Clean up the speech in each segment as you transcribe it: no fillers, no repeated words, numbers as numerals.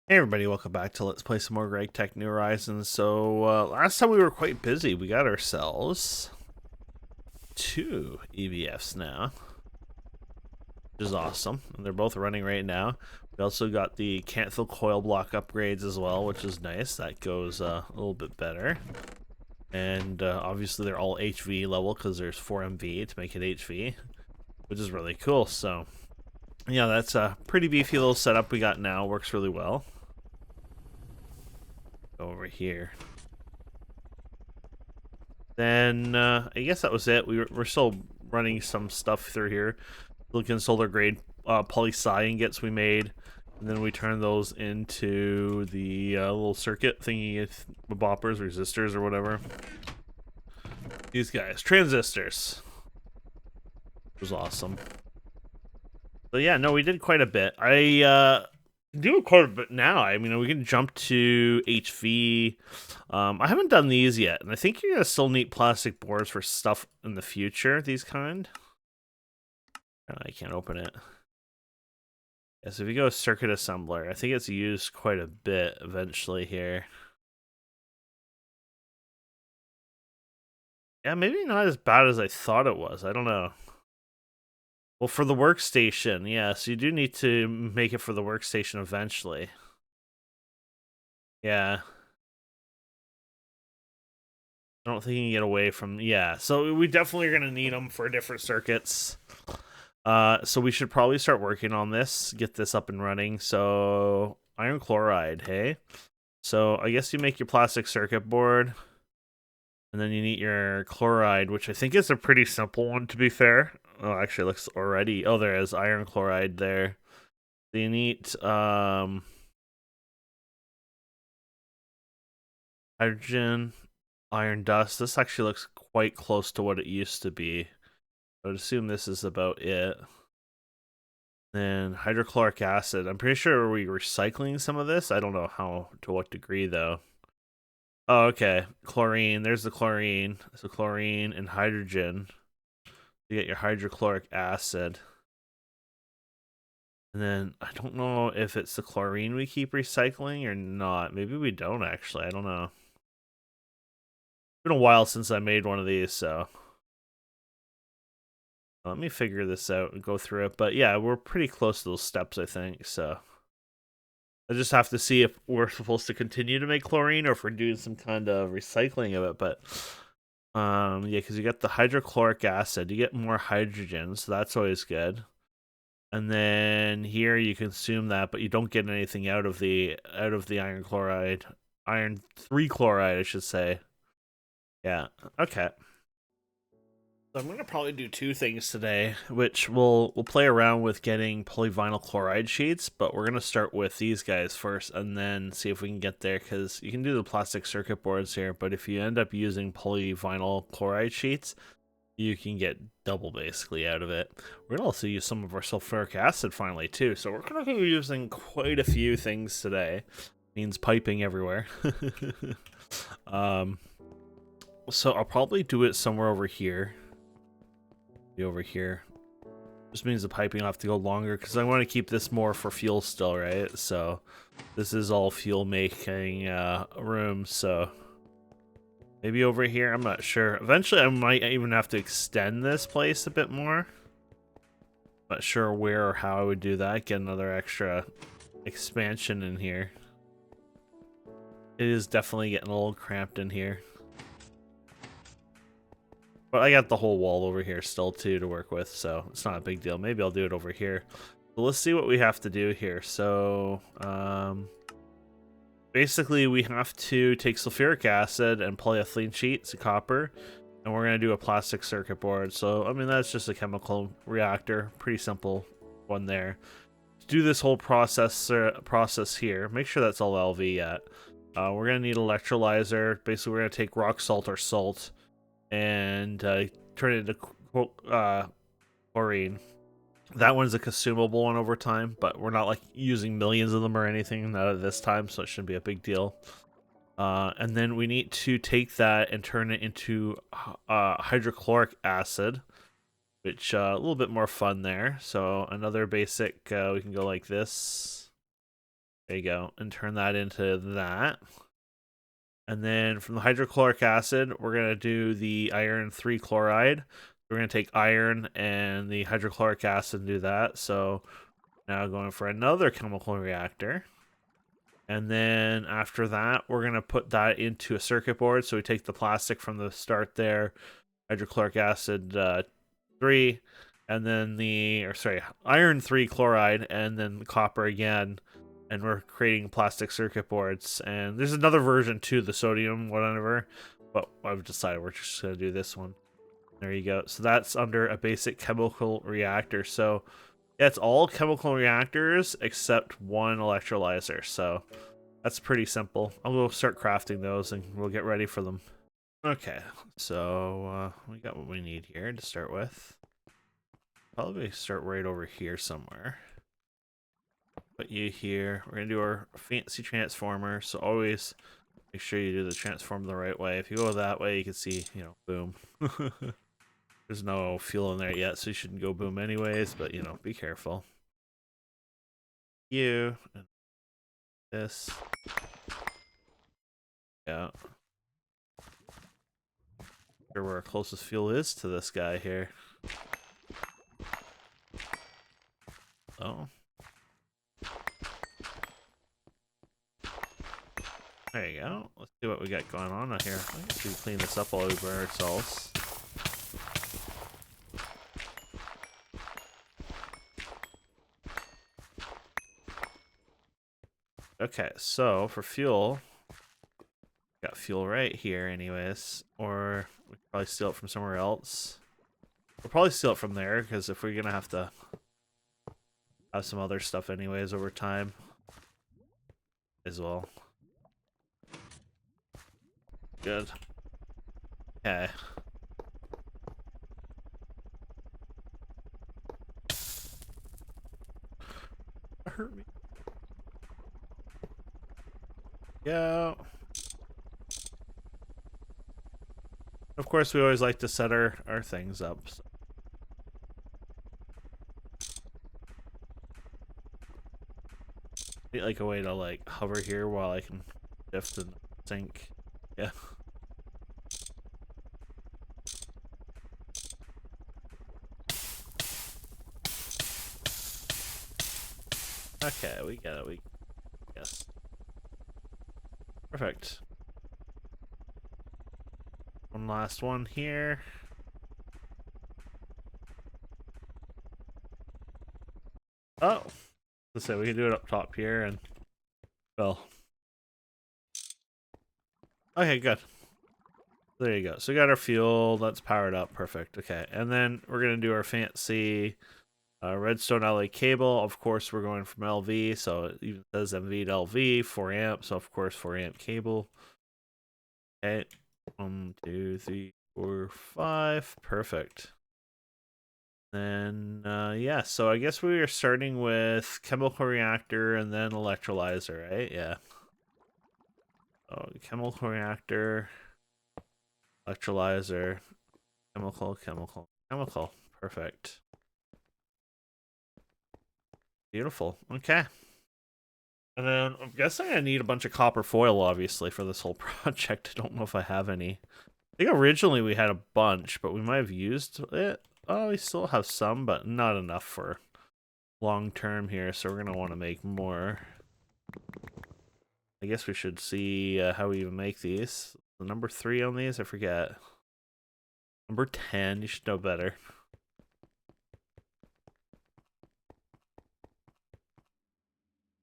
Hey everybody, welcome back to Let's Play some more Greg Tech New Horizons. So last time we were quite busy. We got ourselves two EVFs now, which is awesome. And they're both running right now. We also got the Canthil coil block upgrades as well, which is nice. That goes a little bit better. And obviously they're all HV level because there's 4MV to make it HV, which is really cool. So yeah, that's a pretty beefy little setup we got now. Works really well. Over here. Then I guess that was it. We're still running some stuff through here. Silicon solar grade polysi ingots we made, and then we turn those into the little circuit thingy, boppers, resistors, or whatever. These guys, transistors. It was awesome. So yeah, no, we did quite a bit. I do quite a bit now. I mean, we can jump to HV. I haven't done these yet, and I think you're gonna still need plastic boards for stuff in the future. These kind. I can't open it. Yeah, so if you go circuit assembler, I think it's used quite a bit eventually here. Yeah, maybe not as bad as I thought it was. I don't know. Well, for the workstation, yeah, so you do need to make it for the workstation eventually. Yeah. I don't think you can get away from, yeah. So we definitely are going to need them for different circuits. So we should probably start working on this, get this up and running. So iron chloride, hey? So I guess you make your plastic circuit board, and then you need your chloride, which I think is a pretty simple one, to be fair. Oh, actually, it looks already. Oh, there is iron chloride there. So you need hydrogen, iron dust. This actually looks quite close to what it used to be. I would assume this is about it. Then hydrochloric acid. I'm pretty sure we're recycling some of this. I don't know how, to what degree though. Oh, okay. Chlorine. There's the chlorine. So chlorine and hydrogen. You get your hydrochloric acid. And then I don't know if it's the chlorine we keep recycling or not. Maybe we don't actually. I don't know. It's been a while since I made one of these, so let me figure this out and go through it. But yeah, we're pretty close to those steps, I think. So I just have to see if we're supposed to continue to make chlorine or if we're doing some kind of recycling of it. But yeah, because you get the hydrochloric acid, you get more hydrogen, so that's always good. And then here you consume that, but you don't get anything out of the iron chloride, iron 3 chloride, I should say. Yeah. Okay. So I'm gonna probably do two things today, which we'll play around with getting polyvinyl chloride sheets, but we're gonna start with these guys first, and then see if we can get there. Because you can do the plastic circuit boards here, but if you end up using polyvinyl chloride sheets, you can get double basically out of it. We're gonna also use some of our sulfuric acid finally too, so we're gonna be using quite a few things today. Means piping everywhere. um, so I'll probably do it somewhere over here. Be over here. Just means the piping will have to go longer because I want to keep this more for fuel still, right? So this is all fuel making room, so maybe over here, I'm not sure. Eventually I might even have to extend this place a bit more. Not sure where or how I would do that. Get another extra expansion in here. It is definitely getting a little cramped in here. But I got the whole wall over here still too to work with, so it's not a big deal. Maybe I'll do it over here. So let's see what we have to do here. So basically we have to take sulfuric acid and polyethylene sheets of copper, and we're going to do a plastic circuit board. So I mean, that's just a chemical reactor, pretty simple one there. To do this whole process here, make sure that's all LV yet. We're going to need electrolyzer. Basically we're going to take rock salt or salt and turn it into chlorine. That one's a consumable one over time, but we're not like using millions of them or anything not at this time, so it shouldn't be a big deal. And then we need to take that and turn it into hydrochloric acid, which a little bit more fun there. So another basic, we can go like this. There you go. And turn that into that. And then from the hydrochloric acid, we're going to do the iron 3 chloride. We're going to take iron and the hydrochloric acid and do that. So now going for another chemical reactor. And then after that, we're going to put that into a circuit board. So we take the plastic from the start there, hydrochloric acid 3, and then iron 3 chloride, and then copper again. And we're creating plastic circuit boards. And there's another version too, the sodium, whatever. But I've decided we're just going to do this one. There you go. So that's under a basic chemical reactor. So yeah, it's all chemical reactors except one electrolyzer. So that's pretty simple. I'll go start crafting those and we'll get ready for them. Okay, so we got what we need here to start with. Probably start right over here somewhere. Put you here. We're gonna do our fancy transformer, so always make sure you do the transform the right way. If you go that way, you can see, you know, boom. There's no fuel in there yet, so you shouldn't go boom anyways, but, you know, be careful. You. And this. Yeah. Sure where our closest fuel is to this guy here. Oh. There you go. Let's see what we got going on out here. I guess we clean this up while we burn ourselves. Okay, so for fuel, got fuel right here anyways, or we could probably steal it from somewhere else. We'll probably steal it from there, because if we're gonna have to have some other stuff anyways over time as well. Good. Okay. That hurt me. Yeah. Of course, we always like to set our things up. So. Need like a way to like hover here while I can shift and sink. Yeah. Okay, we got it. Yes. Perfect. One last one here. Oh, let's say we can do it up top here and well. Okay, good. There you go. So we got our fuel. That's powered up. Perfect. Okay, and then we're gonna do our fancy redstone LA cable. Of course, we're going from LV, so it even says MV to LV, 4 amp. So of course, 4 amp cable. Okay, 1, 2, 3, 4, 5. Perfect. Then yeah, so I guess we are starting with chemical reactor and then electrolyzer, right? Yeah. Oh, chemical reactor, electrolyzer, chemical. Perfect. Beautiful. Okay. And then I'm guessing I need a bunch of copper foil, obviously, for this whole project. I don't know if I have any. I think originally we had a bunch, but we might have used it. Oh, we still have some, but not enough for long term here, so we're going to want to make more. I guess we should see how we even make these. The number 3 on these, I forget. Number 10, you should know better.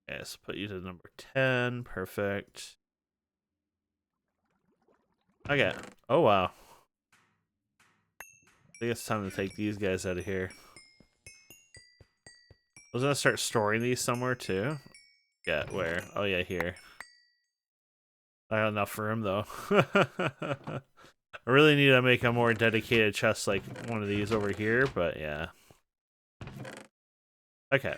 Yes, put you to number 10. Perfect. Okay. Oh, wow. I think it's time to take these guys out of here. I was going to start storing these somewhere, too. Yeah, where? Oh, yeah, here. I got enough room, though. I really need to make a more dedicated chest like one of these over here, but yeah. Okay.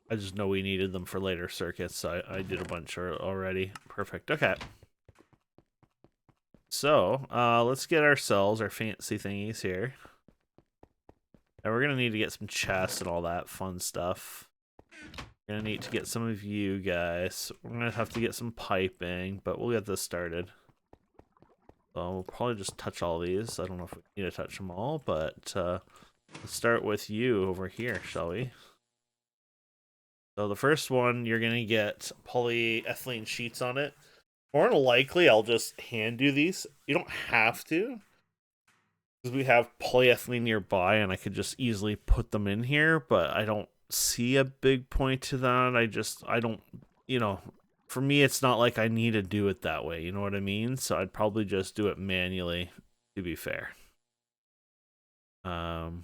I just know we needed them for later circuits, so I did a bunch already. Perfect. Okay. So, let's get ourselves our fancy thingies here. And we're gonna need to get some chests and all that fun stuff. We're gonna need to get some of you guys. We're gonna have to get some piping, but we'll get this started. So we'll probably just touch all these. I don't know if we need to touch them all, but let's start with you over here, shall we? So the first one, you're gonna get polyethylene sheets on it. More than likely, I'll just hand do these. You don't have to, because we have polyethylene nearby, and I could just easily put them in here. But I don't see a big point to that. I don't, you know, for me, it's not like I need to do it that way. You know what I mean? So I'd probably just do it manually, to be fair. Do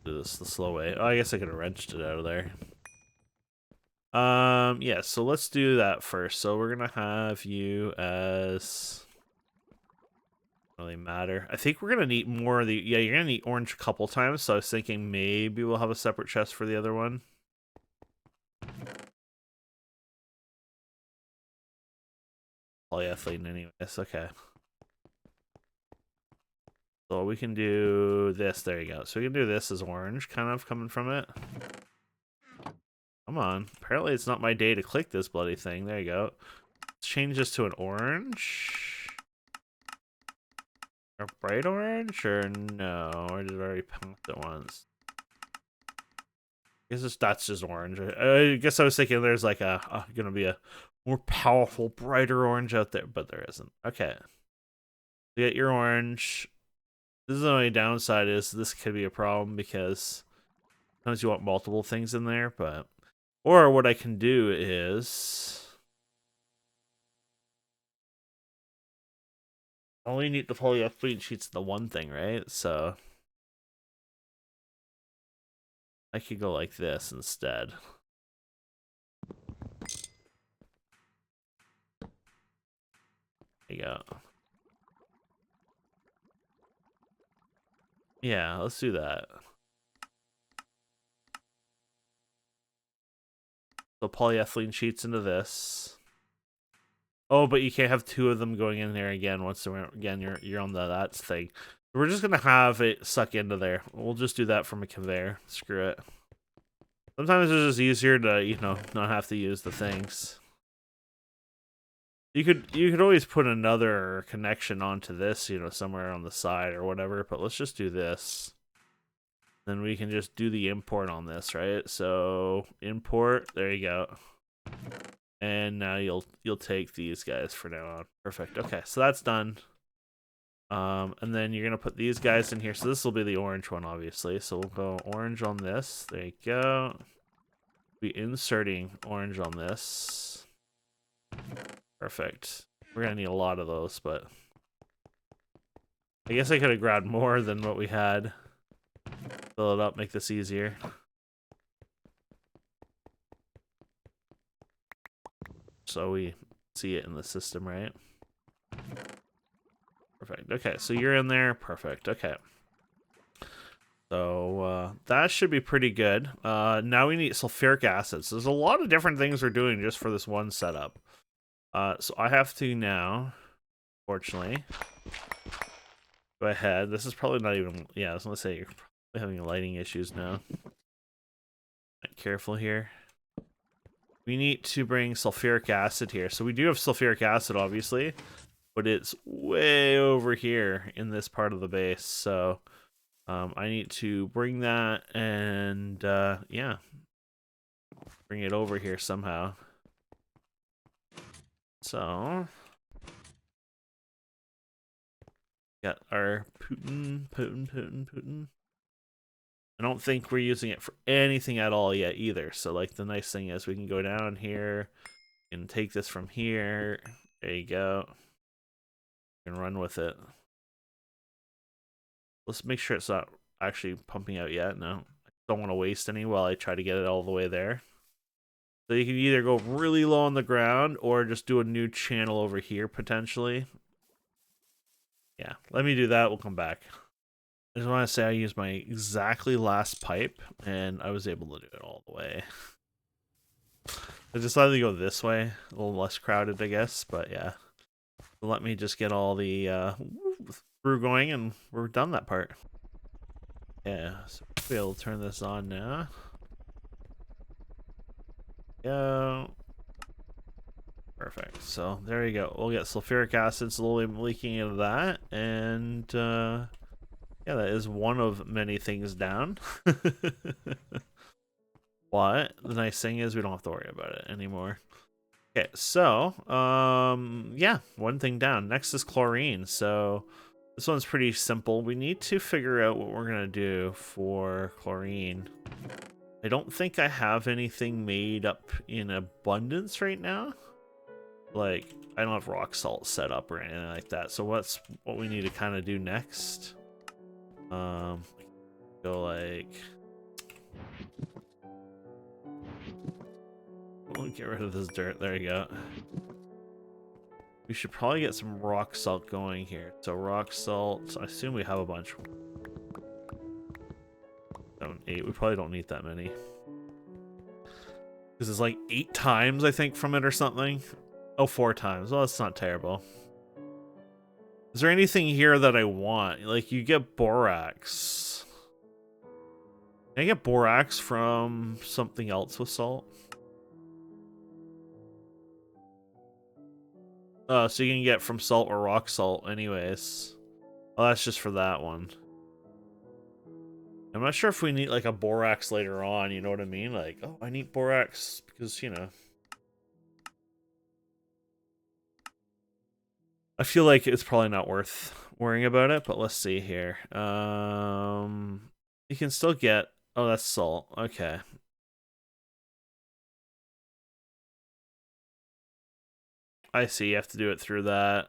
this the slow way. Oh, I guess I could have wrenched it out of there. Yeah, so let's do that first. So we're gonna have you as, doesn't really matter. I think we're gonna need more of the, yeah, you're gonna need orange a couple times, so I was thinking maybe we'll have a separate chest for the other one. Polyethylene anyways, okay. So we can do this, there you go. So we can do this as orange, kind of coming from it. Come on. Apparently it's not my day to click this bloody thing. There you go. Let's change this to an orange. A bright orange, or no? Or did I already paint it once? I guess that's just orange. I guess I was thinking there's like gonna be a more powerful, brighter orange out there, but there isn't. Okay. You get your orange. This is the only downside is this could be a problem because sometimes you want multiple things in there, but or what I can do is I only need the polyethylene sheets in the one thing, right? So I could go like this instead. There you go. Yeah, let's do that. So polyethylene sheets into this. Oh, but you can't have two of them going in there again once again you're on that thing. We're just gonna have it suck into there. We'll just do that from a conveyor. Screw it. Sometimes it's just easier to, you know, not have to use the things. You could always put another connection onto this, you know, somewhere on the side or whatever, but let's just do this. Then we can just do the import on this, right? So import, there you go. And now you'll take these guys for now on. Perfect. Okay, so that's done. And then you're gonna put these guys in here. So this will be the orange one, obviously. So we'll go orange on this. There you go. Be inserting orange on this. Perfect. We're gonna need a lot of those, but I guess I could have grabbed more than what we had. Fill it up, make this easier. So we see it in the system, right? Perfect. Okay, so you're in there. Perfect. Okay. So that should be pretty good. Now we need sulfuric acid. So there's a lot of different things we're doing just for this one setup. So I have to now, fortunately, go ahead. This is probably not even, yeah, I was going to say you're probably having lighting issues now. Careful here. We need to bring sulfuric acid here. So we do have sulfuric acid, obviously, but it's way over here in this part of the base. So I need to bring that and, yeah, bring it over here somehow. So, got our Putin. I don't think we're using it for anything at all yet either. So, like, the nice thing is we can go down here and take this from here. There you go. And run with it. Let's make sure it's not actually pumping out yet. No, I don't want to waste any while I try to get it all the way there. So you can either go really low on the ground or just do a new channel over here, potentially. Yeah, let me do that. We'll come back. I just want to say I used my exactly last pipe, and I was able to do it all the way. I decided to go this way, a little less crowded, I guess, but yeah. Let me just get all the through going and we're done that part. Yeah, so we'll be able to turn this on now. Go. Perfect. So there you go. We'll get sulfuric acid slowly leaking into that, and yeah, that is one of many things down. But the nice thing is we don't have to worry about it anymore. Okay, so yeah, one thing down. Next is chlorine. So this one's pretty simple. We need to figure out what we're gonna do for chlorine. I don't think I have anything made up in abundance right now. Like, I don't have rock salt set up or anything like that. So what we need to kind of do next? Go like, we'll get rid of this dirt. There you go. We should probably get some rock salt going here. So rock salt, I assume we have a bunch. 7, 8. We probably don't need that many. This is like 8 times, I think, from it or something. Oh, 4 times. Well, that's not terrible. Is there anything here that I want? Like, you get borax. Can I get borax from something else with salt? So you can get from salt or rock salt anyways. Oh, that's just for that one. I'm not sure if we need like a borax later on, you know what I mean? Like, oh, I need borax because, you know. I feel like it's probably not worth worrying about it, but let's see here. You can still get... Oh, that's salt. Okay. I see. You have to do it through that.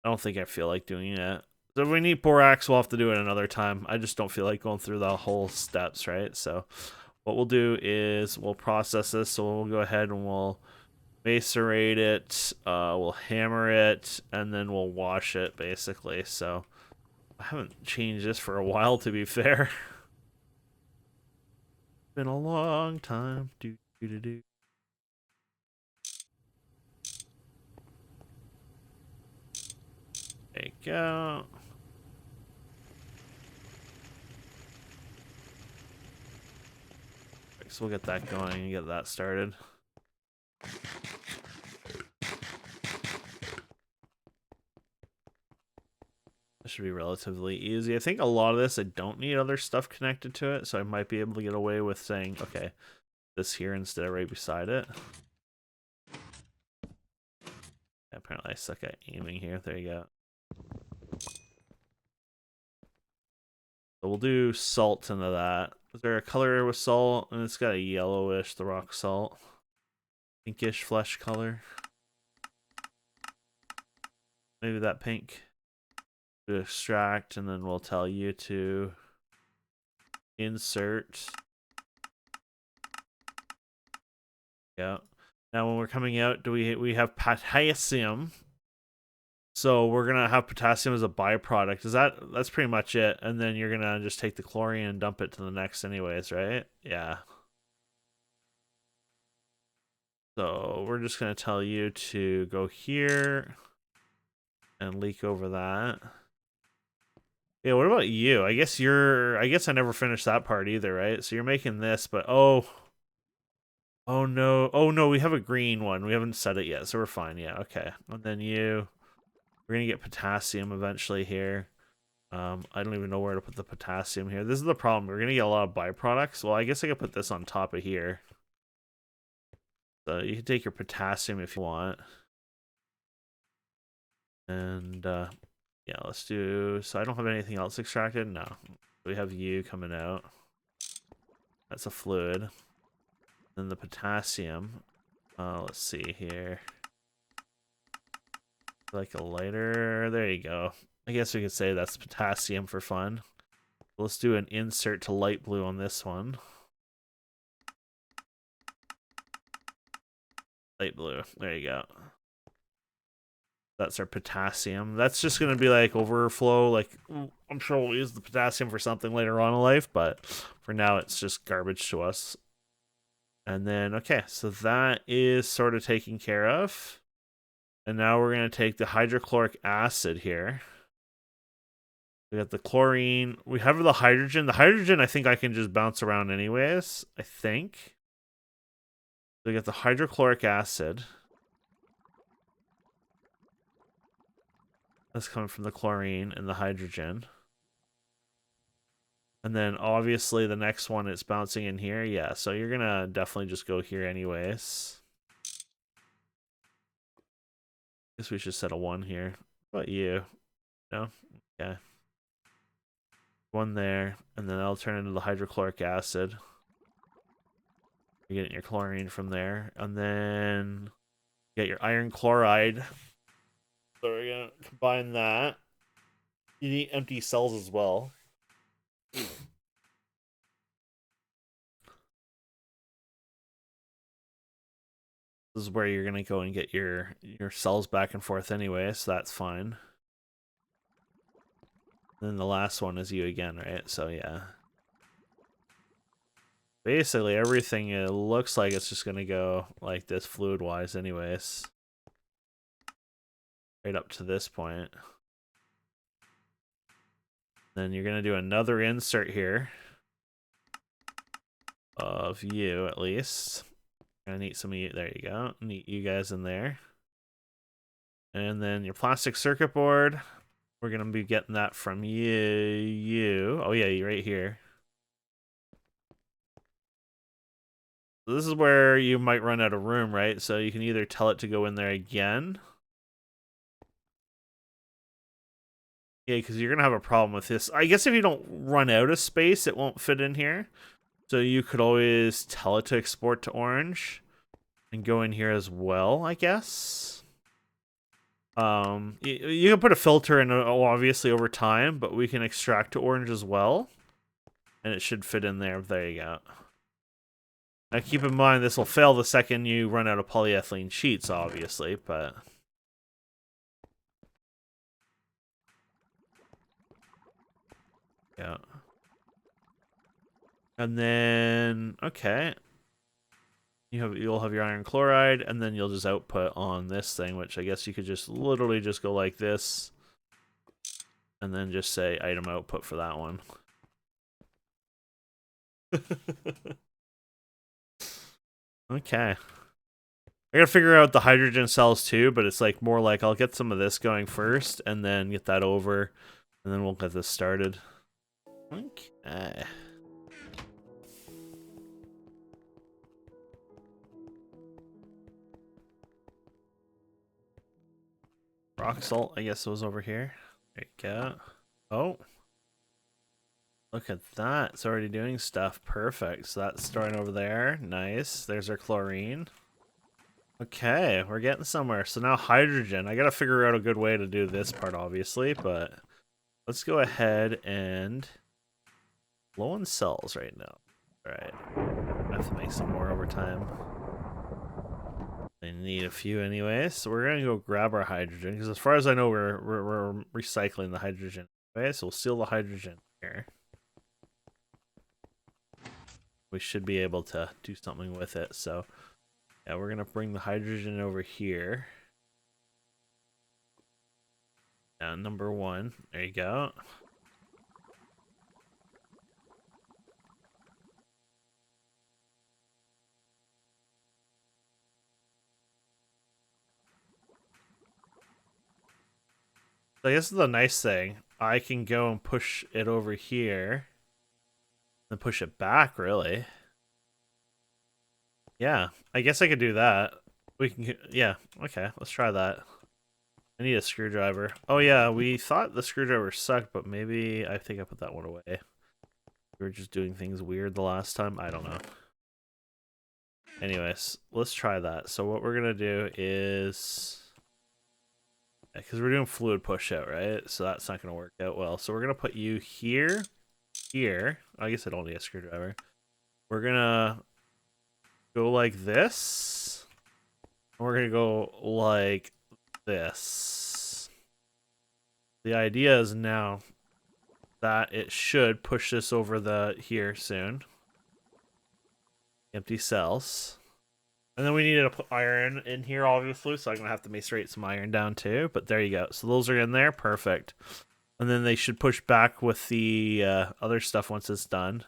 I don't think I feel like doing it. So if we need borax, we'll have to do it another time. I just don't feel like going through the whole steps, right? So what we'll do is we'll process this. So we'll go ahead and we'll macerate it. We'll hammer it, and then we'll wash it, basically. So I haven't changed this for a while, to be fair. Been a long time. Do. There you go. So we'll get that going and get that started. This should be relatively easy. I think a lot of this, I don't need other stuff connected to it, so I might be able to get away with saying, okay, this here instead of right beside it. Apparently I suck at aiming here. There you go. So we'll do salt into that. Is there a color with salt? And it's got a yellowish, the rock salt. Pinkish flesh color. Maybe that pink. To extract, and then we'll tell you to insert. Yeah. Now when we're coming out, we have potassium. So we're gonna have potassium as a byproduct. That's pretty much it. And then you're gonna just take the chlorine and dump it to the next anyways, right? Yeah. So we're just gonna tell you to go here and leak over that. Yeah, what about you? I guess I never finished that part either, right? So you're making this, but oh no, we have a green one. We haven't set it yet, so we're fine. Yeah, okay. And then we're gonna get potassium eventually here. I don't even know where to put the potassium here. This is the problem. We're gonna get a lot of byproducts. Well, I guess I could put this on top of here. So you can take your potassium if you want. And yeah, let's do... So I don't have anything else extracted? No. We have you coming out. That's a fluid. Then the potassium. Let's see here. Like a lighter. There you go. I guess we could say that's potassium for fun. Let's do an insert to light blue on this one. Light blue. There you go. That's our potassium. That's just going to be like overflow. Like, I'm sure we'll use the potassium for something later on in life, but for now it's just garbage to us. And then, okay, so that is sort of taken care of. And now we're going to take the hydrochloric acid here. We got the chlorine. We have the hydrogen. The hydrogen, I think I can just bounce around anyways. I think. We got the hydrochloric acid. That's coming from the chlorine and the hydrogen. And then obviously the next one it's bouncing in here. Yeah, so you're gonna definitely just go here anyways. Guess we should set a 1 here. What about you? No? Okay. 1 there, and then I'll turn into the hydrochloric acid. You're getting your chlorine from there. And then you get your iron chloride. So we're gonna combine that. You need empty cells as well. This is where you're gonna go and get your cells back and forth anyway, so that's fine. And then the last one is you again, right? So yeah. Basically everything, it looks like it's just gonna go like this fluid wise anyways. Right up to this point. Then you're gonna do another insert here. Of you, at least. Gonna need some of you. There you go. Need you guys in there. And then your plastic circuit board. We're gonna be getting that from you. Oh yeah, you right here. So this is where you might run out of room, right? So you can either tell it to go in there again. Yeah, because you're gonna have a problem with this. I guess if you don't run out of space, it won't fit in here. So you could always tell it to export to orange and go in here as well, I guess. You can put a filter in, obviously, over time, but we can extract to orange as well. And it should fit in there. There you go. Now keep in mind, this will fail the second you run out of polyethylene sheets, obviously, but... yeah. And then, okay. You'll have your iron chloride, and then you'll just output on this thing, which I guess you could just literally just go like this. And then just say item output for that one. Okay. I gotta figure out the hydrogen cells too, but it's like more like I'll get some of this going first, and then get that over, and then we'll get this started. Okay. Rock salt, I guess, was over here. There you go. Oh. Look at that. It's already doing stuff. Perfect. So that's starting over there. Nice. There's our chlorine. Okay, we're getting somewhere. So now hydrogen. I gotta figure out a good way to do this part, obviously, but let's go ahead and low on cells right now. Alright. I have to make some more over time. I need a few anyway, so we're gonna go grab our hydrogen, because as far as I know, we're recycling the hydrogen. Okay, so we'll seal the hydrogen here. We should be able to do something with it, so yeah, we're gonna bring the hydrogen over here. Number 1. There you go. So I guess the nice thing, I can go and push it over here. And push it back, really. Yeah, I guess I could do that. We can, yeah, okay, let's try that. I need a screwdriver. Oh yeah, we thought the screwdriver sucked, but maybe I think I put that one away. We were just doing things weird the last time. I don't know. Anyways, let's try that. So what we're gonna do is... because we're doing fluid push out, right? So that's not going to work out well. So we're going to put you here, here. I guess I don't need a screwdriver. We're going to go like this. And we're going to go like this. The idea is now that it should push this over the here soon. Empty cells. And then we needed to put iron in here, obviously, so I'm going to have to macerate some iron down too. But there you go. So those are in there. Perfect. And then they should push back with the other stuff once it's done.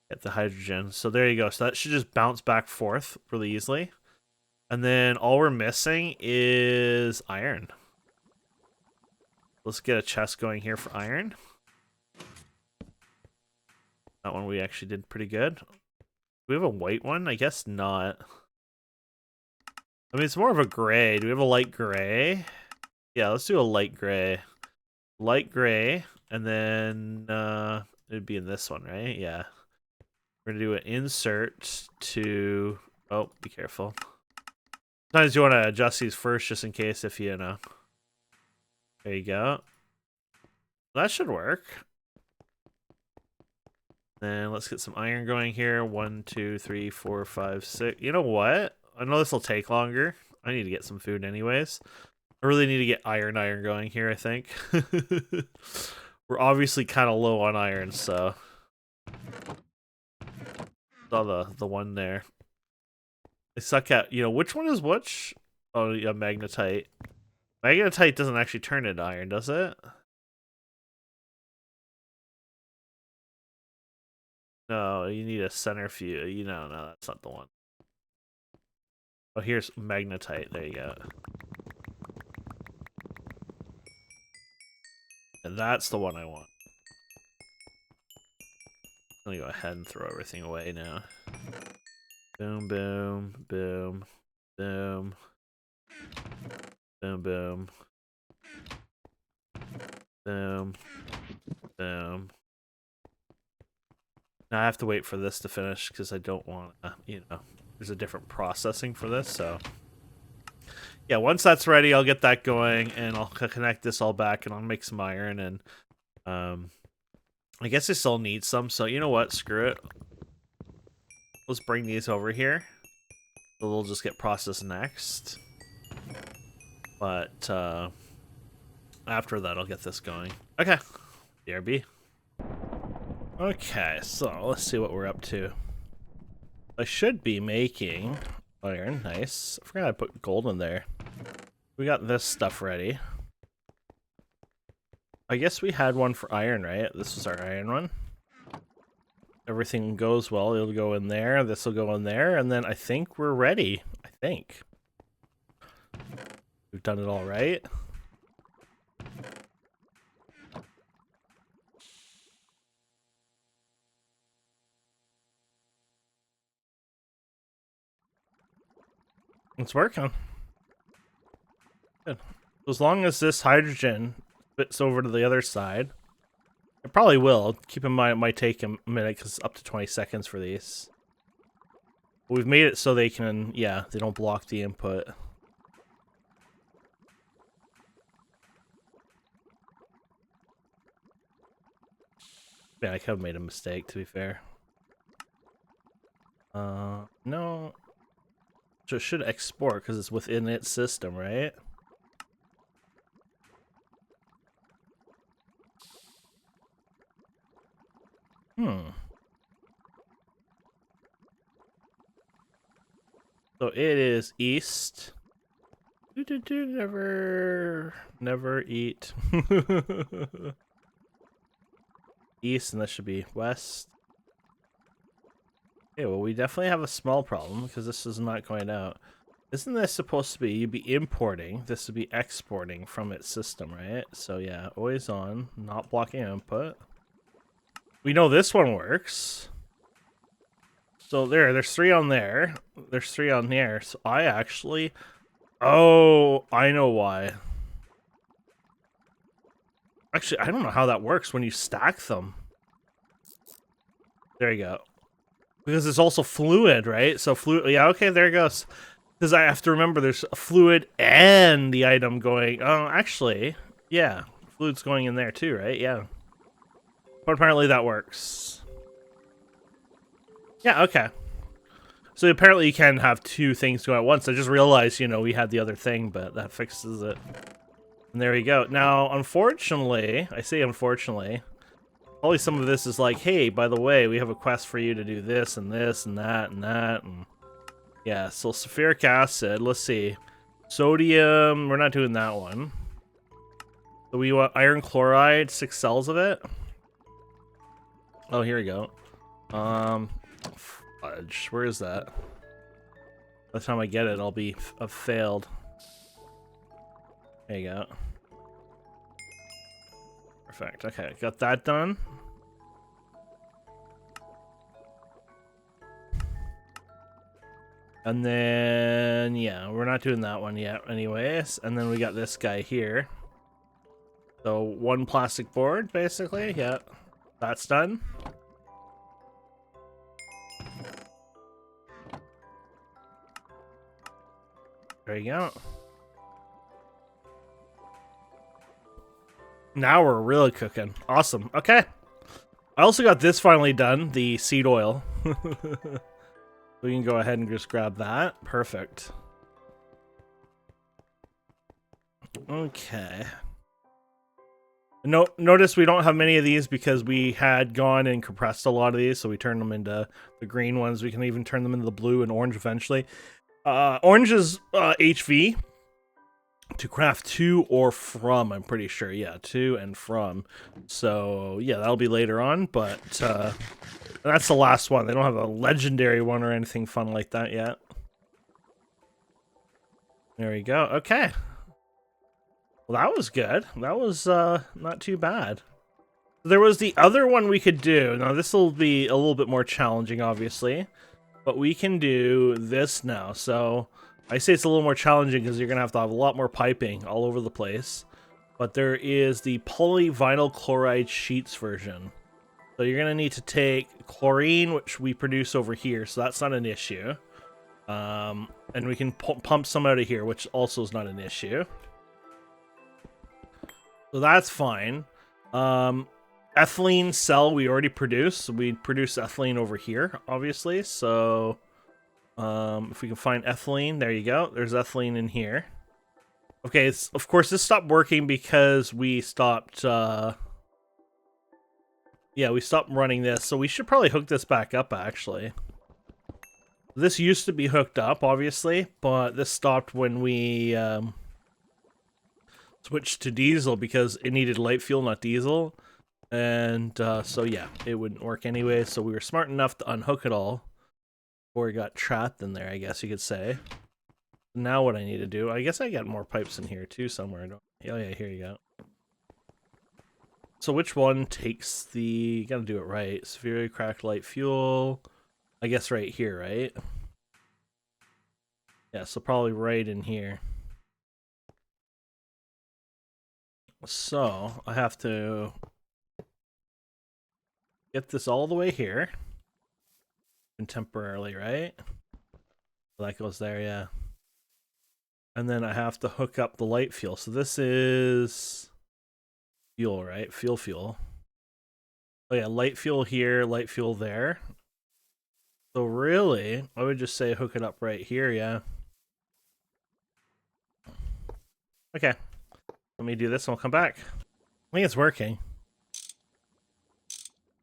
Get the hydrogen. So there you go. So that should just bounce back forth really easily. And then all we're missing is iron. Let's get a chest going here for iron. That one we actually did pretty good. Do we have a white one? I guess not. I mean, it's more of a gray. Do we have a light gray? Yeah, let's do a light gray. Light gray. And then it'd be in this one, right? Yeah. We're going to do an insert to... Oh, be careful. Sometimes you want to adjust these first just in case if you know. There you go. That should work. Then let's get some iron going here. 1, 2, 3, 4, 5, 6. You know what? I know this will take longer. I need to get some food anyways. I really need to get iron going here, I think. We're obviously kind of low on iron, so... Saw the one there. I suck at, you know, which one is which? Oh, yeah, magnetite. Magnetite doesn't actually turn into iron, does it? No, you need a centrifuge. You know, no, that's not the one. Oh, here's magnetite. There you go. And that's the one I want. I'm gonna go ahead and throw everything away now. Boom, boom, boom, boom. Boom, boom. Boom. Boom. Now I have to wait for this to finish because I don't want to, you know, there's a different processing for this, so. Yeah, once that's ready, I'll get that going and I'll connect this all back and I'll make some iron and, I guess I still need some, so you know what, screw it. Let's bring these over here. So they'll just get processed next. But, after that, I'll get this going. Okay. BRB. Okay, so let's see what we're up to. I should be making iron. Nice. I forgot I put gold in there. We got this stuff ready. I guess we had one for iron, right? This was our iron one. Everything goes well. It'll go in there. This will go in there. And then I think we're ready. I think. We've done it all right. It's working. Good. As long as this hydrogen fits over to the other side. It probably will. Keep in mind it might take a minute because it's up to 20 seconds for these. But we've made it so they can, yeah, they don't block the input. Yeah, I could have made a mistake, to be fair. No. So it should export because it's within its system, right? So it is east. Never eat. East, and that should be west. Okay, well, we definitely have a small problem because this is not going out. Isn't this supposed to be, you'd be importing, this would be exporting from its system, right? So yeah, always on, not blocking input. We know this one works. So there's 3 on there. There's 3 on here. So I actually... Oh, I know why. Actually, I don't know how that works when you stack them. There you go. Because it's also fluid, right? So fluid... Yeah, okay, there it goes. Because I have to remember there's a fluid and the item going... Oh, actually, yeah. Fluid's going in there too, right? Yeah. But apparently that works. Yeah, okay. So apparently you can have 2 things go at once. I just realized, you know, we had the other thing, but that fixes it. And there we go. Now, unfortunately, I say unfortunately, probably some of this is like, hey, by the way, we have a quest for you to do this and this and that and that. And Yeah, so sulfuric acid, let's see. Sodium, we're not doing that one. So we want iron chloride, 6 cells of it. Oh, here we go. Fudge, where is that? By the time I get it, I'll be failed. There you go. Perfect, okay, got that done. And then, yeah, we're not doing that one yet anyways. And then we got this guy here. So 1 plastic board, basically. Yeah, that's done. There you go. Now we're really cooking. Awesome. Okay. I also got this finally done, the seed oil. We can go ahead and just grab that. Perfect. Okay. Notice we don't have many of these because we had gone and compressed a lot of these, so we turned them into the green ones. We can even turn them into the blue and orange eventually. Orange is HV to craft to or from, I'm pretty sure. Yeah, to and from. So, yeah, that'll be later on, but that's the last one. They don't have a legendary one or anything fun like that yet. There we go. Okay. Well, that was good. That was not too bad. There was the other one we could do. Now, this will be a little bit more challenging, obviously. But we can do this now. So, I say it's a little more challenging because you're going to have a lot more piping all over the place. But there is the polyvinyl chloride sheets version. So, you're going to need to take chlorine, which we produce over here. So, that's not an issue. And we can pump some out of here, which also is not an issue. So that's fine. Ethylene cell we already produced. So we produce ethylene over here, obviously. So if we can find ethylene, there you go. There's ethylene in here. Okay, of course this stopped working because we stopped... yeah, we stopped running this. So we should probably hook this back up, actually. This used to be hooked up, obviously, but this stopped when we... switched to diesel because it needed light fuel, not diesel. And so yeah, it wouldn't work anyway. So we were smart enough to unhook it all before it got trapped in there, I guess you could say. Now what I need to do, I guess I got more pipes in here too somewhere. Oh yeah, here you go. So which one takes the, you gotta do it right. Severely cracked light fuel. I guess right here, right? Yeah, so probably right in here. So, I have to get this all the way here. And temporarily, right? That goes there, yeah. And then I have to hook up the light fuel. So this is fuel, right? Fuel. Oh yeah, light fuel here, light fuel there. So really, I would just say hook it up right here, yeah. Okay. Let me do this and we'll come back. I think it's working.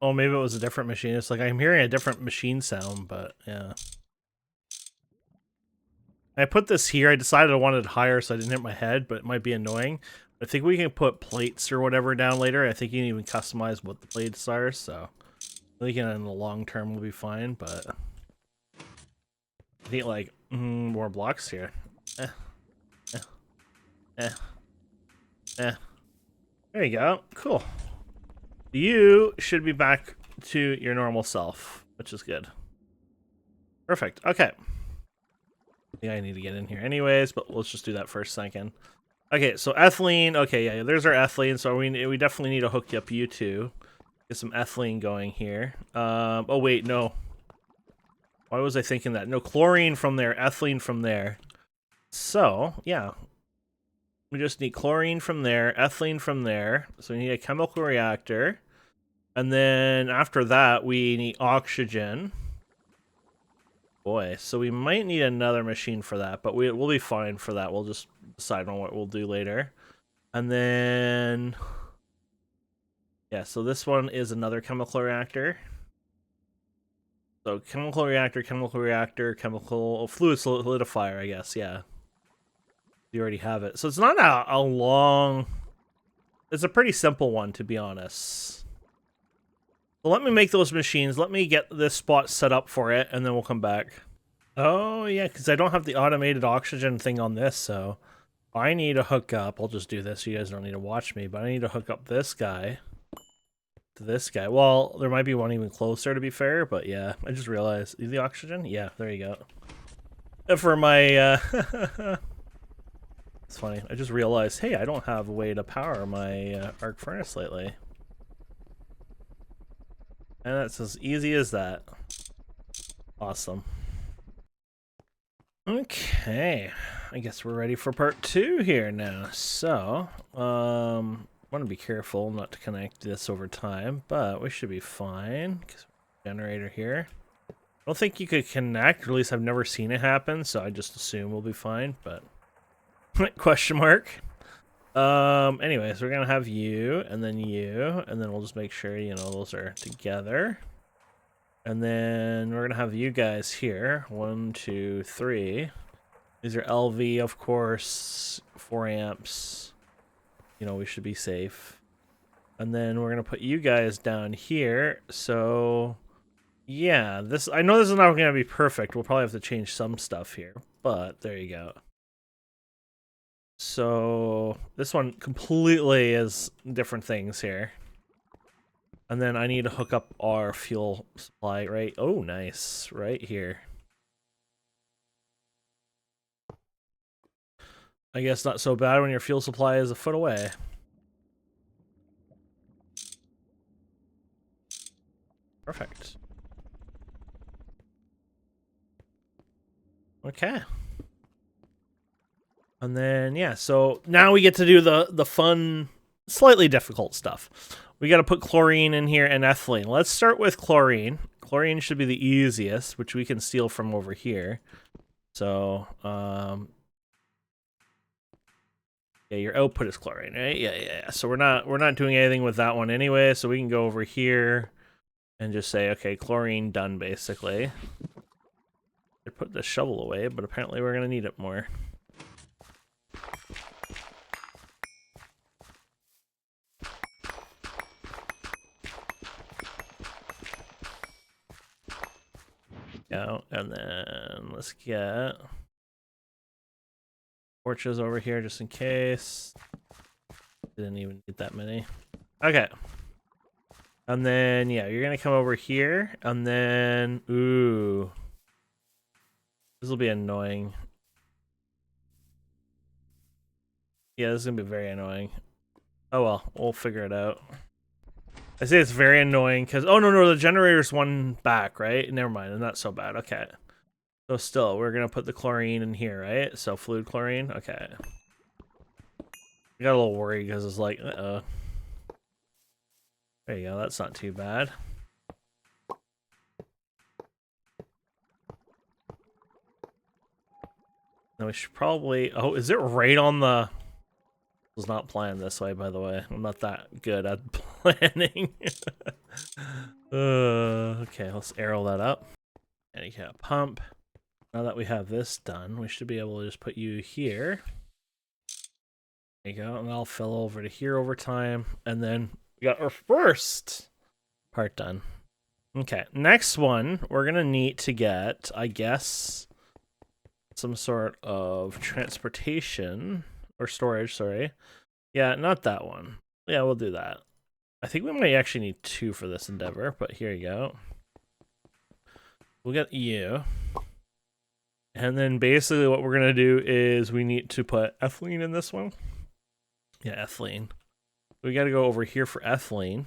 Oh, maybe it was a different machine. It's like I'm hearing a different machine sound, but yeah. I put this here. I decided I wanted it higher so I didn't hit my head, but it might be annoying. I think we can put plates or whatever down later. I think you can even customize what the plates are, so I think in the long term we'll be fine, but I think like more blocks here. There you go. Cool. You should be back to your normal self, which is good. Perfect. Okay. I think I need to get in here anyways, but let's just do that first second. Okay, so ethylene. Okay, yeah, there's our ethylene. So we definitely need to hook up you two. Get some ethylene going here. Oh wait, no. Why was I thinking that? No, chlorine from there, ethylene from there. So yeah, we just need chlorine from there, ethylene from there. So we need a chemical reactor. And then after that, we need oxygen. Boy, so we might need another machine for that, but we'll be fine for that. We'll just decide on what we'll do later. And then... yeah, so this one is another chemical reactor. So chemical reactor, chemical fluid solidifier, I guess, yeah. You already have it. So it's not a long... It's a pretty simple one, to be honest. So let me make those machines. Let me get this spot set up for it, and then we'll come back. Oh, yeah, because I don't have the automated oxygen thing on this, so... I need to hook up... I'll just do this. You guys don't need to watch me, but I need to hook up this guy to this guy. Well, there might be one even closer, to be fair, but yeah. I just realized... The oxygen? Yeah, there you go. For my... It's funny. I just realized, hey, I don't have a way to power my arc furnace lately. And that's as easy as that. Awesome. Okay. I guess we're ready for part 2 here now. So, I want to be careful not to connect this over time, but we should be fine. Generator here. I don't think you could connect, or at least I've never seen it happen, so I just assume we'll be fine, but... Question mark. Anyways, we're gonna have you, and then we'll just make sure, you know, those are together. And then we're gonna have you guys here. 1, 2, 3. These are LV, of course, 4 amps. You know, we should be safe. And then we're gonna put you guys down here. So, yeah, this, I know this is not gonna be perfect. We'll probably have to change some stuff here, but there you go. So this one completely is different things here. And then I need to hook up our fuel supply, right? Oh, nice. Right here. I guess not so bad when your fuel supply is a foot away. Perfect. Okay. And then, yeah, so now we get to do the fun, slightly difficult stuff. We got to put chlorine in here and ethylene. Let's start with chlorine. Chlorine should be the easiest, which we can steal from over here. So, yeah, your output is chlorine, right? Yeah. So we're not doing anything with that one anyway, so we can go over here and just say, okay, chlorine done, basically. They put the shovel away, but apparently we're going to need it more. Go, and then let's get torches over here just in case. Didn't even need that many. Okay. And then, yeah, you're gonna come over here, and then, ooh. This will be annoying. Yeah, this is gonna be very annoying. Oh well, we'll figure it out. I say it's very annoying because, oh no, the generator's one back, right? Never mind, not so bad. Okay. So still, we're gonna put the chlorine in here, right? So fluid chlorine, okay. I got a little worried because it's like, there you go, that's not too bad. Now we should probably, oh, is it right on the... I was not planned this way, by the way. I'm not that good at planning. Okay, let's arrow that up. And you got pump. Now that we have this done, we should be able to just put you here. There you go, and I'll fill over to here over time. And then we got our first part done. Okay, next one, we're gonna need to get, I guess, some sort of transportation. Or storage, sorry. Yeah, not that one. Yeah, we'll do that. I think we might actually need 2 for this endeavor, but here you go. We'll get you. And then basically what we're going to do is we need to put ethylene in this one. Yeah, ethylene. We got to go over here for ethylene.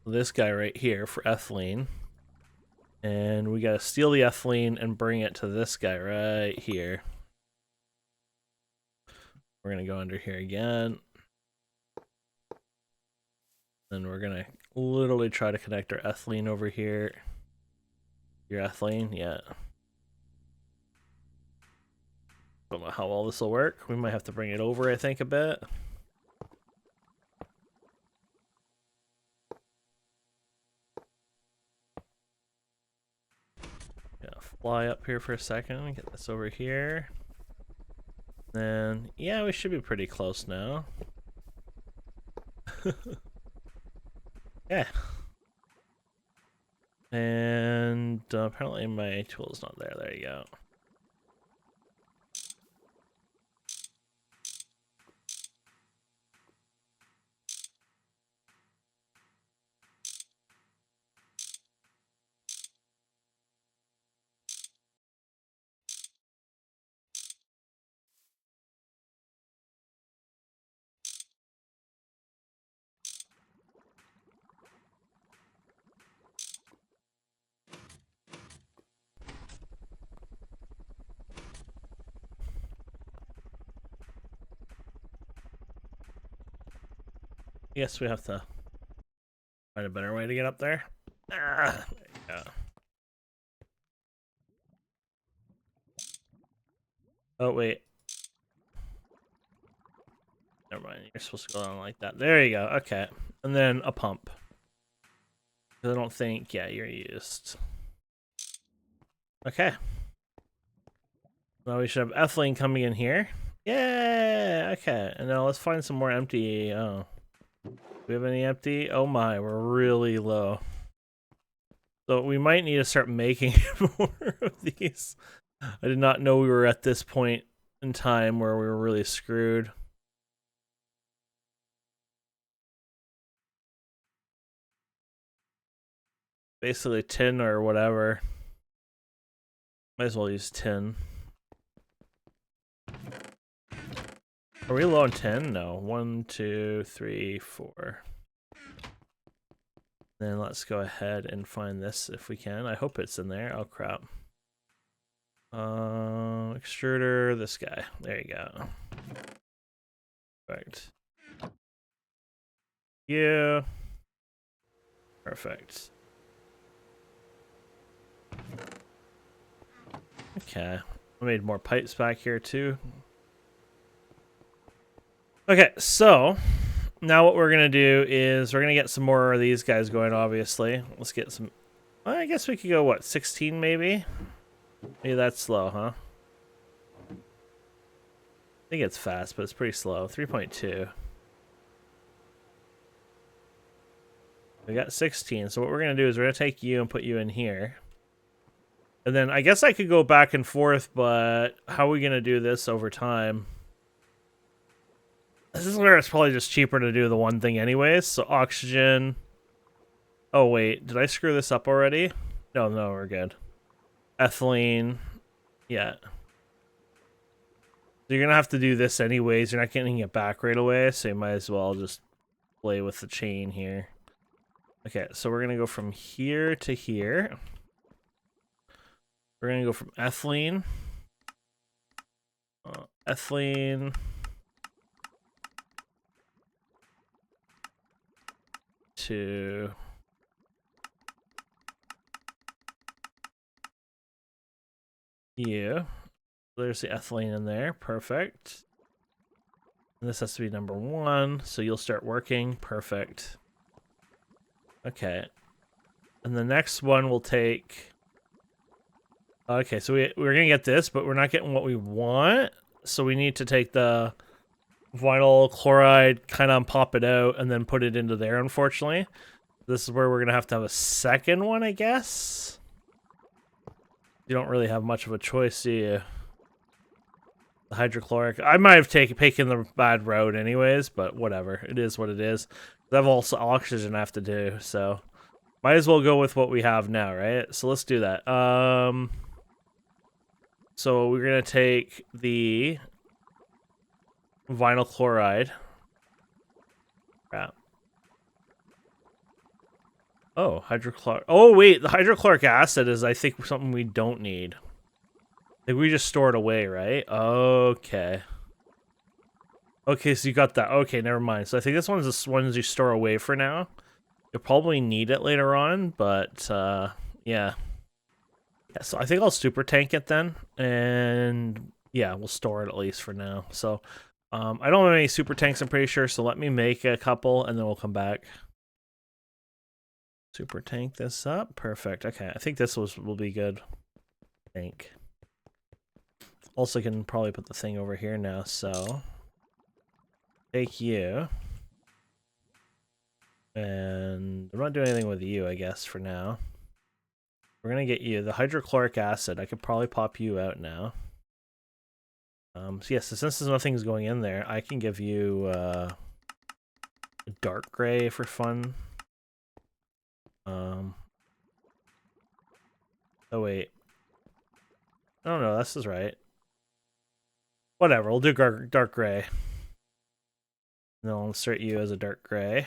This guy right here for ethylene. And we got to steal the ethylene and bring it to this guy right here. We're going to go under here again. Then we're going to literally try to connect our ethylene over here. Your ethylene, yeah. Don't know how well this will work. We might have to bring it over, I think, a bit. fly up here for a second. Get this over here. Then, yeah, we should be pretty close now. Yeah. And apparently my tool is not there. There you go. Yes, we have to find a better way to get up there. Ah, there you go. Oh, wait. Never mind. You're supposed to go on like that. There you go. Okay. And then a pump. I don't think, yeah, you're used. Okay. Now we should have ethylene coming in here. Yeah, okay. And now let's find some more empty. Oh. Do we have any empty? Oh my, we're really low. So we might need to start making more of these. I did not know we were at this point in time where we were really screwed. Basically tin or whatever. Might as well use tin. Are we low on 10? No. 1, 2, 3, 4. Then let's go ahead and find this if we can. I hope it's in there. Oh crap. Extruder, this guy. There you go. Perfect. Yeah. Perfect. Okay. I made more pipes back here too. Okay, so now what we're gonna do is we're gonna get some more of these guys going, obviously. Let's get some, well, I guess we could go, what, 16 maybe? Maybe that's slow, huh? I think it's fast, but it's pretty slow. 3.2. We got 16, so what we're gonna do is we're gonna take you and put you in here. And then I guess I could go back and forth, but how are we gonna do this over time? This is where it's probably just cheaper to do the one thing anyways. So oxygen. Oh wait, did I screw this up already? No, we're good. Ethylene. Yeah. So you're gonna have to do this anyways. You're not getting it back right away, so you might as well just play with the chain here. Okay, so we're gonna go from here to here. We're gonna go from ethylene. Ethylene. To you. There's the ethylene in there. Perfect. And this has to be number 1, so you'll start working. Perfect. Okay. And the next one will take... Okay, so we're going to get this, but we're not getting what we want. So we need to take the vinyl chloride, kind of pop it out, and then put it into there, unfortunately. This is where we're going to have a second one, I guess. You don't really have much of a choice, do you? The hydrochloric. I might have taken the bad road anyways, but whatever. It is what it is. I have also oxygen I have to do, so might as well go with what we have now, right? So let's do that. So we're going to take the vinyl chloride. Crap. Oh, hydrochloric. Oh, wait. The hydrochloric acid is, I think, something we don't need. I think we just store it away, right? Okay. Okay, so you got that. Okay, never mind. So I think this one's the ones you store away for now. You'll probably need it later on, but, yeah. Yeah, so I think I'll super tank it then. And, yeah, we'll store it at least for now. So, I don't have any super tanks, I'm pretty sure, so let me make a couple, and then we'll come back. Super tank this up. Perfect. Okay, I think this will be good. think. Also can probably put the thing over here now, so take you. And I'm not doing anything with you, I guess, for now. We're gonna get you the hydrochloric acid. I could probably pop you out now. So yes, since there's nothing's going in there, I can give you a dark gray for fun. Oh wait. Oh no, this is right. Whatever, we'll do dark gray. And then I'll insert you as a dark gray.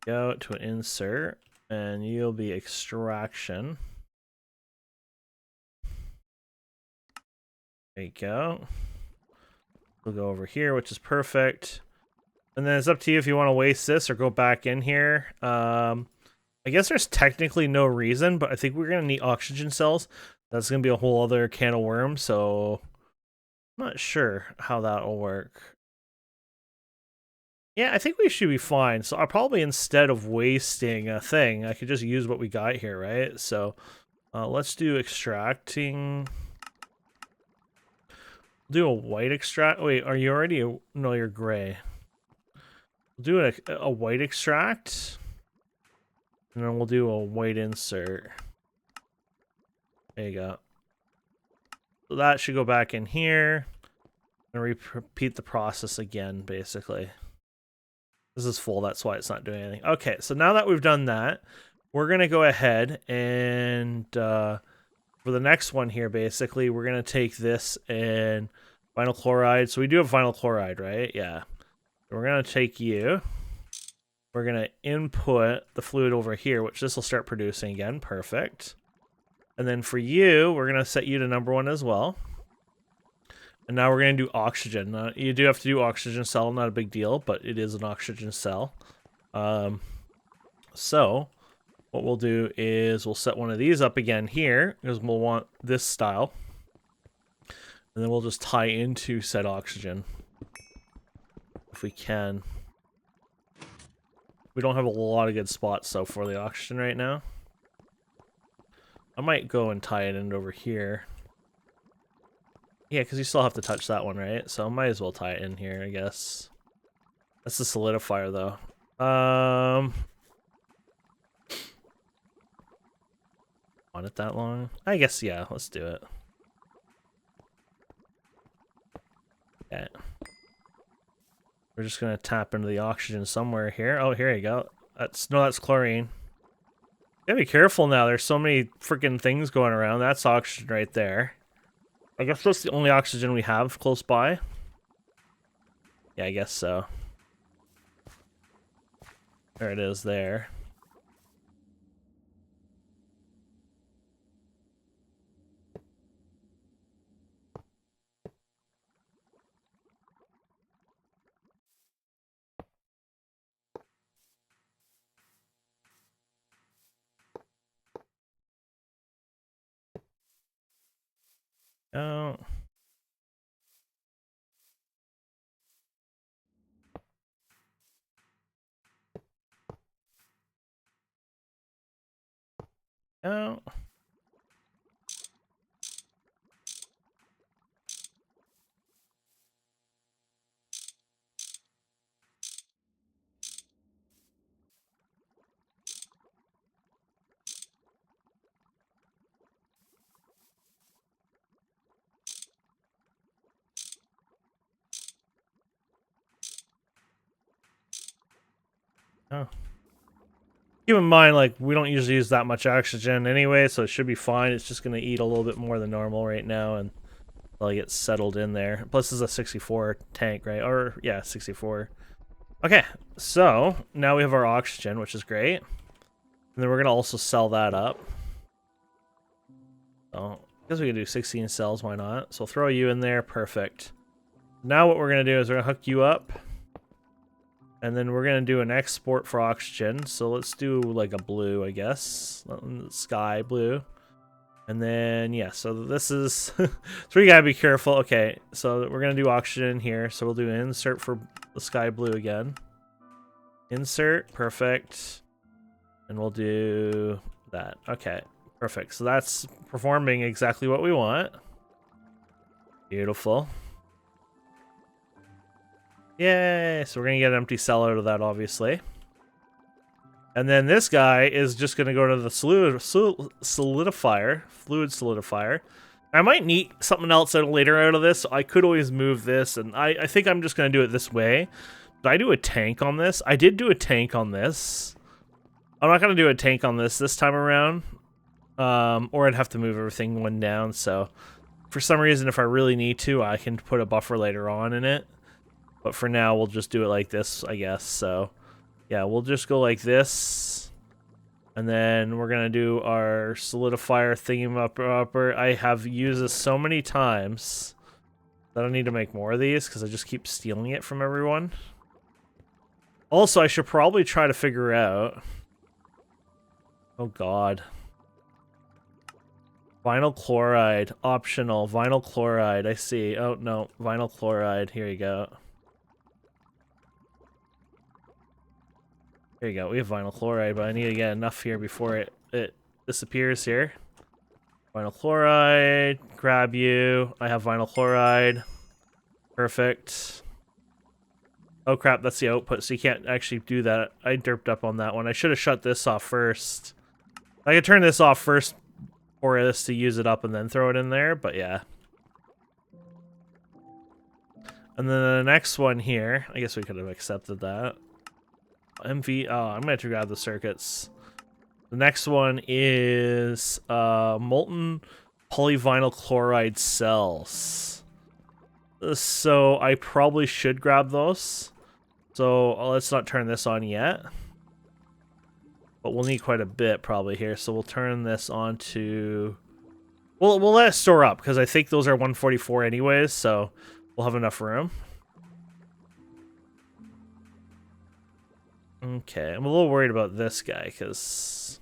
Go to an insert, and you'll be extraction. There you go. We'll go over here, which is perfect. And then it's up to you if you want to waste this or go back in here. I guess there's technically no reason, but I think we're going to need oxygen cells. That's going to be a whole other can of worms, so I'm not sure how that'll work. Yeah, I think we should be fine. So I'll probably, instead of wasting a thing, I could just use what we got here, right? So let's do extracting. Do a white extract. Wait, are you already? No, you're gray. We'll do a white extract. And then we'll do a white insert. There you go. So that should go back in here. And repeat the process again, basically. This is full, that's why it's not doing anything. Okay, so now that we've done that, we're going to go ahead and for the next one here, basically, we're going to take this and vinyl chloride. So we do have vinyl chloride, right? Yeah. We're going to take you. We're going to input the fluid over here, which this will start producing again. Perfect. And then for you, we're going to set you to #1 as well. And now we're going to do oxygen. You do have to do oxygen cell, not a big deal, but it is an oxygen cell. So what we'll do is we'll set one of these up again here, because we'll want this style. And then we'll just tie into said oxygen, if we can. We don't have a lot of good spots, though, for the oxygen right now. I might go and tie it in over here. Yeah, because you still have to touch that one, right? So I might as well tie it in here, I guess. That's the solidifier, though. Want it that long? I guess, yeah, let's do it. Okay. We're just going to tap into the oxygen somewhere here. Oh, here you go. That's chlorine. You gotta be careful now. There's so many freaking things going around. That's oxygen right there. I guess that's the only oxygen we have close by. Yeah, I guess so. There it is there. Oh. Oh. Oh. Keep in mind, like, we don't usually use that much oxygen anyway, so it should be fine. It's just going to eat a little bit more than normal right now until it gets settled in there. Plus, this is a 64 tank, right? Or, yeah, 64. Okay, so now we have our oxygen, which is great. And then we're going to also sell that up. So, I guess we can do 16 cells, why not? So, throw you in there, perfect. Now what we're going to do is we're going to hook you up. And then we're going to do an export for oxygen. So let's do like a blue, I guess. Sky blue. And then, yeah, so this is... so we got to be careful. Okay, so we're going to do oxygen here. So we'll do an insert for the sky blue again. Insert, perfect. And we'll do that. Okay, perfect. So that's performing exactly what we want. Beautiful. Yay! So we're going to get an empty cell out of that, obviously. And then this guy is just going to go to the fluid solidifier. I might need something else later out of this, so I could always move this, and I think I'm just going to do it this way. Did I do a tank on this? I did do a tank on this. I'm not going to do a tank on this time around, or I'd have to move everything one down, so for some reason, if I really need to, I can put a buffer later on in it. But for now, we'll just do it like this, I guess, so... Yeah, we'll just go like this. And then we're going to do our solidifier thingy-upper. I have used this so many times that I need to make more of these because I just keep stealing it from everyone. Also, I should probably try to figure out... Oh, God. Vinyl chloride. Optional. Vinyl chloride. I see. Oh, no. Vinyl chloride. Here you go. There you go, we have vinyl chloride, but I need to get enough here before it disappears here. Vinyl chloride, grab you. I have vinyl chloride. Perfect. Oh crap, that's the output, so you can't actually do that. I derped up on that one. I should have shut this off first. I could turn this off first for this to use it up and then throw it in there, but yeah. And then the next one here, I guess we could have accepted that. MV, oh, I'm going to grab the circuits. The next one is molten polyvinyl chloride cells. So I probably should grab those. So let's not turn this on yet. But we'll need quite a bit probably here. So we'll turn this on to... We'll let it store up because I think those are 144 anyways. So we'll have enough room. Okay, I'm a little worried about this guy, because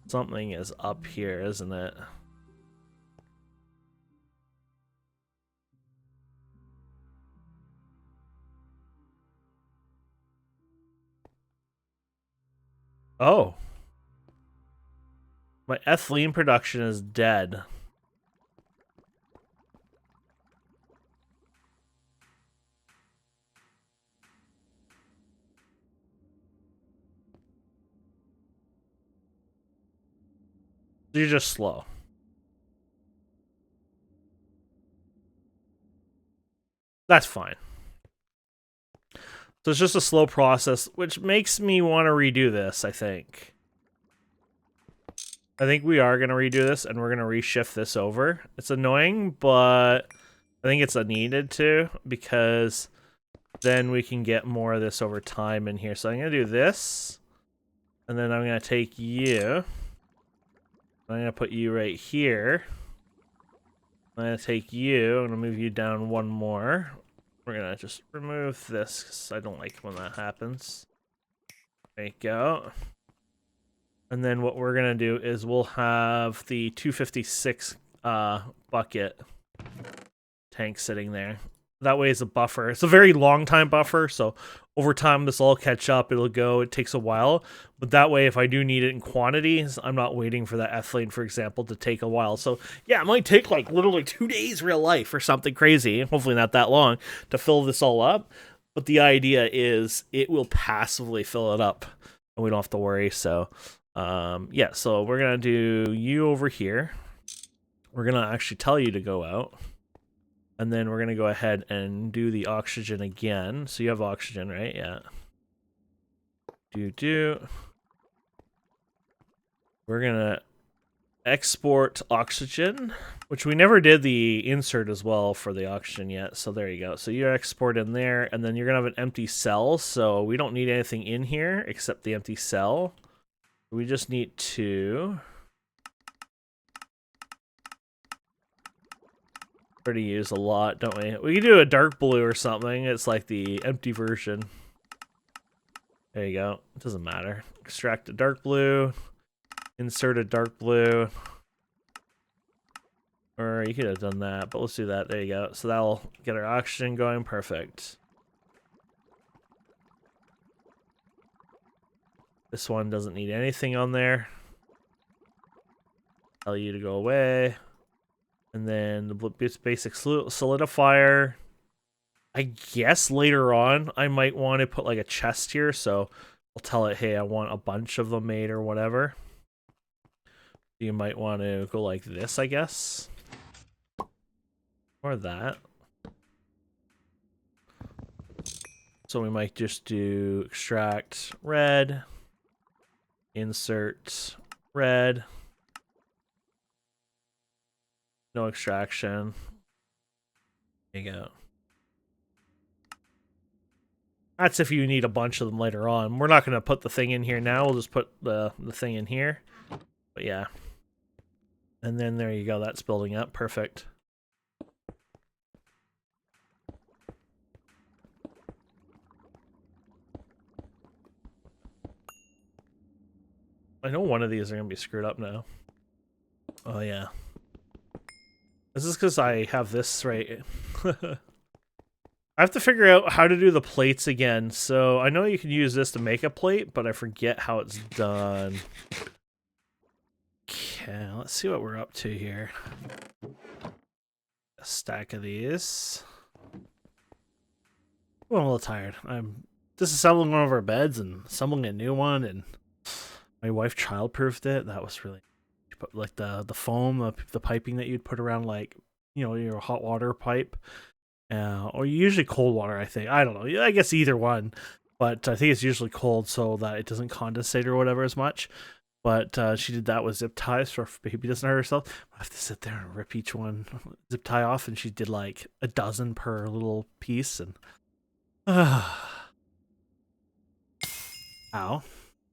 something is up here, isn't it? Oh. My ethylene production is dead. You're just slow. That's fine. So it's just a slow process, which makes me want to redo this, I think. I think we are going to redo this, and we're going to reshift this over. It's annoying, but I think it's needed to, because then we can get more of this over time in here. So I'm going to do this, and then I'm going to take you. I'm going to put you right here. I'm going to take you. I'm going to move you down one more. We're going to just remove this because I don't like when that happens. There you go. And then what we're going to do is we'll have the 256 bucket tank sitting there. That way it's a buffer. It's a very long time buffer, so over time this will all catch up. It'll go. It takes a while. But that way, if I do need it in quantities, I'm not waiting for that ethylene, for example, to take a while. So yeah, it might take like literally 2 days real life or something crazy. Hopefully not that long to fill this all up. But the idea is it will passively fill it up and we don't have to worry. So yeah, so we're going to do you over here. We're going to actually tell you to go out. And then we're going to go ahead and do the oxygen again. So you have oxygen, right? Yeah. We're going to export oxygen, which we never did the insert as well for the oxygen yet. So there you go. So you export in there, and then you're going to have an empty cell. So we don't need anything in here except the empty cell. We just need to... already use a lot, don't we? We can do a dark blue or something. It's like the empty version. There you go. It doesn't matter. Extract a dark blue. Insert a dark blue. Or you could have done that, but let's do that. There you go. So that'll get our oxygen going. Perfect. This one doesn't need anything on there. Tell you to go away. And then the basic solidifier. I guess later on I might want to put like a chest here, so I'll tell it, hey, I want a bunch of them made or whatever. You might want to go like this, I guess. Or that. So we might just do extract red, insert red, no extraction. There you go. That's if you need a bunch of them later on. We're not going to put the thing in here now. We'll just put the thing in here. But yeah. And then there you go. That's building up. Perfect. I know one of these are going to be screwed up now. Oh, yeah. This is because I have this right. I have to figure out how to do the plates again. So I know you can use this to make a plate, but I forget how it's done. Okay, let's see what we're up to here. A stack of these. Oh, I'm a little tired. I'm disassembling one of our beds and assembling a new one, and my wife childproofed it. That was really, you put like the foam, the piping that you'd put around, like, you know, your hot water pipe. Or usually cold water, I think. I don't know. I guess either one. But I think it's usually cold so that it doesn't condensate or whatever as much. But she did that with zip ties so if baby doesn't hurt herself. I have to sit there and rip each one zip tie off, and she did like a dozen per little piece. And ow.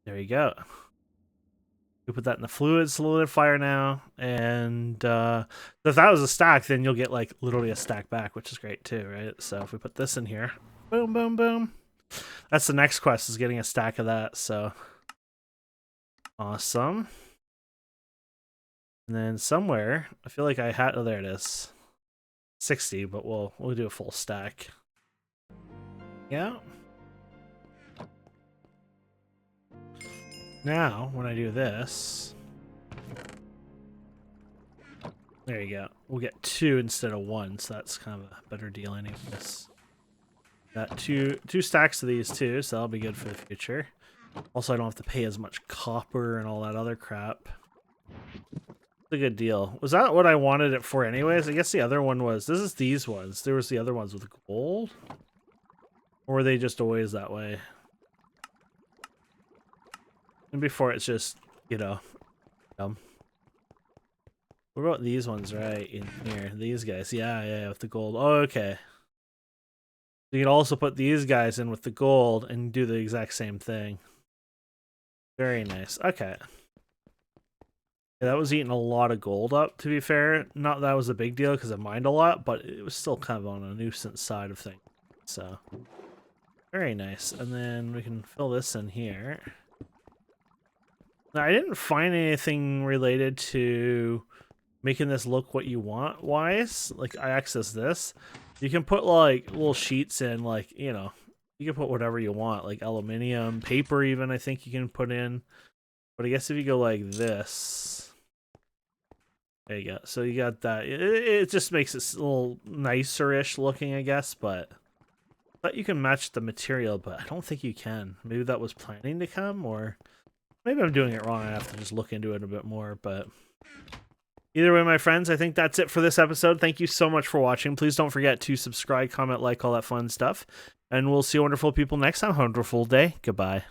There you go. We put that in the fluid solidifier now, and if that was a stack, then you'll get like literally a stack back, which is great too, right? So if we put this in here, boom, boom, boom. That's the next quest, is getting a stack of that. So awesome. And then somewhere, I feel like I had, oh, there it is, 60, but we'll do a full stack. Yeah. Now, when I do this, there you go. We'll get 2 instead of 1, so that's kind of a better deal anyways. Got two stacks of these too, so that'll be good for the future. Also, I don't have to pay as much copper and all that other crap. It's a good deal. Was that what I wanted it for anyways? I guess the other one was, this is these ones. There was the other ones with gold? Or were they just always that way? And before it's just, you know, dumb. What about these ones right in here? These guys. Yeah, with the gold. Oh, okay. You can also put these guys in with the gold and do the exact same thing. Very nice. Okay. Yeah, that was eating a lot of gold up, to be fair. Not that was a big deal because I mined a lot, but it was still kind of on a nuisance side of things. So, very nice. And then we can fill this in here. Now, I didn't find anything related to making this look what you want wise. Like, I access this. You can put like little sheets in, like, you know, you can put whatever you want, like aluminium, paper even, I think you can put in. But I guess if you go like this, there you go. So you got that. It just makes it a little nicer-ish looking, I guess, but you can match the material, but I don't think you can. Maybe that was planning to come, or maybe I'm doing it wrong. I have to just look into it a bit more, but either way, my friends, I think that's it for this episode. Thank you so much for watching. Please don't forget to subscribe, comment, like, all that fun stuff. And we'll see wonderful people next time. Have a wonderful day. Goodbye.